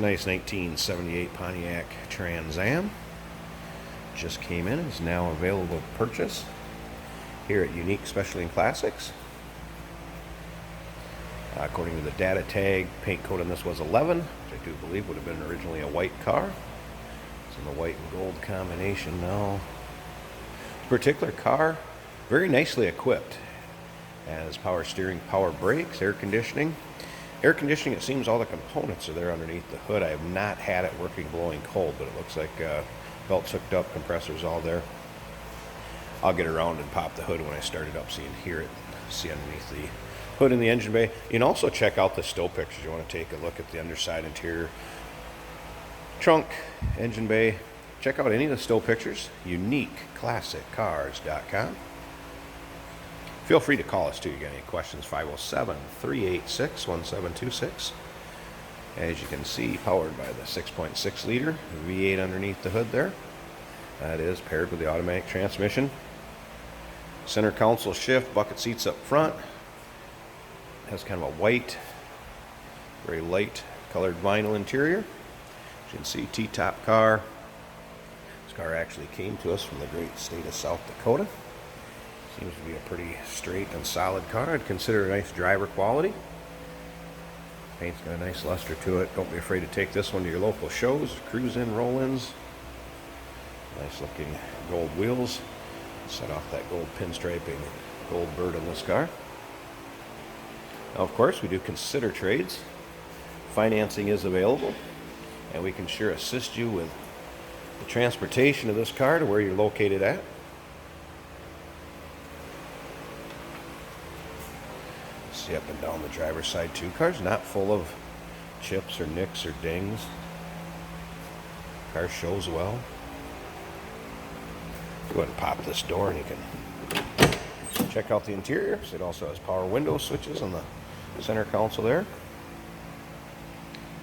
a nice 1978 Pontiac Trans Am. Just came in, is now available to purchase here at Unique Specialty and Classics. According to the data tag, paint coat on this was 11, which I do believe would have been originally a white car. It's in the white and gold combination now. This particular car, very nicely equipped. Has power steering, power brakes, air conditioning. Air conditioning, it seems all the components are there underneath the hood. I have not had it working blowing cold, but it looks like belts hooked up, compressors all there. I'll get around and pop the hood when I start it up so you can hear it, see underneath the hood in the engine bay. You can also check out the still pictures. You want to take a look at the underside, interior, trunk, engine bay. Check out any of the still pictures, uniqueclassiccars.com. Feel free to call us too. You got any questions? 507-386-1726. As you can see, powered by the 6.6 liter V8 underneath the hood there. That is paired with the automatic transmission. Center console shift, bucket seats up front. Has kind of a white, very light colored vinyl interior. As you can see, T-top car. This car actually came to us from the great state of South Dakota. Seems to be a pretty straight and solid car. I'd consider a nice driver quality. Paint's got a nice luster to it. Don't be afraid to take this one to your local shows, cruise-in, roll-ins. Nice looking gold wheels. Set off that gold pinstriping, gold bird on this car. Now, of course, we do consider trades. Financing is available, and we can sure assist you with the transportation of this car to where you're located at. See up and down the driver's side too. Car's not full of chips or nicks or dings. Car shows well. Go ahead and pop this door and you can check out the interior. So it also has power window switches on the center console there.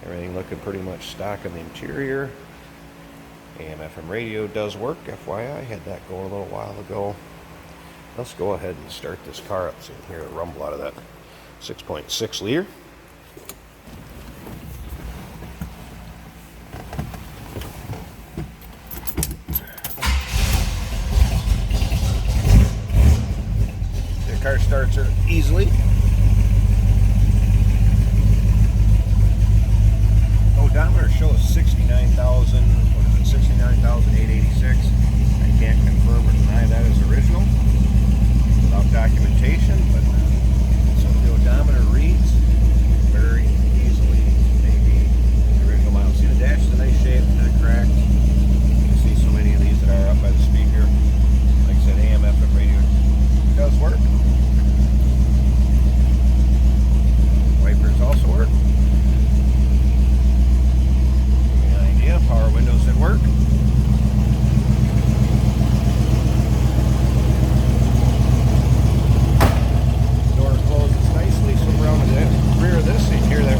Everything looking pretty much stock in the interior. AM/FM radio does work, FYI. Had that going a little while ago. Let's go ahead and start this car up so you can hear a rumble out of that 6.6 liter. The car starts her easily. Odometer shows 69,000. What is it? 69,886. I can't confirm or deny that is original without documentation, but the odometer reads very easily, maybe the original model. See, the dash is a nice shape, not cracked. You can see so many of these that are up by the speaker. Like I said, AM/FM radio does work. Wipers also work. Give me an idea. Power windows that work.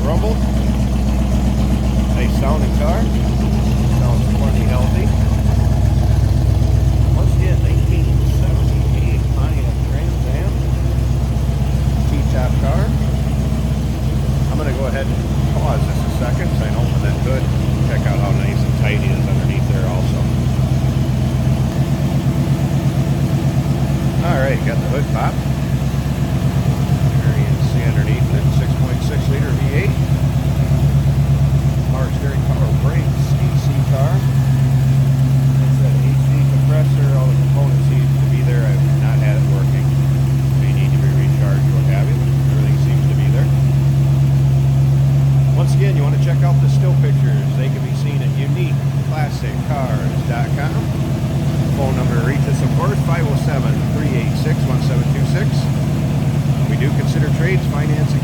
Rumble. Nice sounding car. Sounds plenty healthy. Once again, 1978 Pontiac Trans Am. T-top car. I'm going to go ahead and pause this a second so I can open that hood. Check out how nice and tight it is underneath there also. Alright, got the hood popped. There you can see underneath it, 6.6 liter V8. Power steering, power brakes, AC car. It's that AC compressor, all the components need to be there. I've not had it working. They need to be recharged, what have you. Everything seems to be there. Once again, you want to check out the still pictures. They can be seen at uniqueclassiccars.com. Phone number to reach us, of course, 507-386-1726. We do consider trades, financing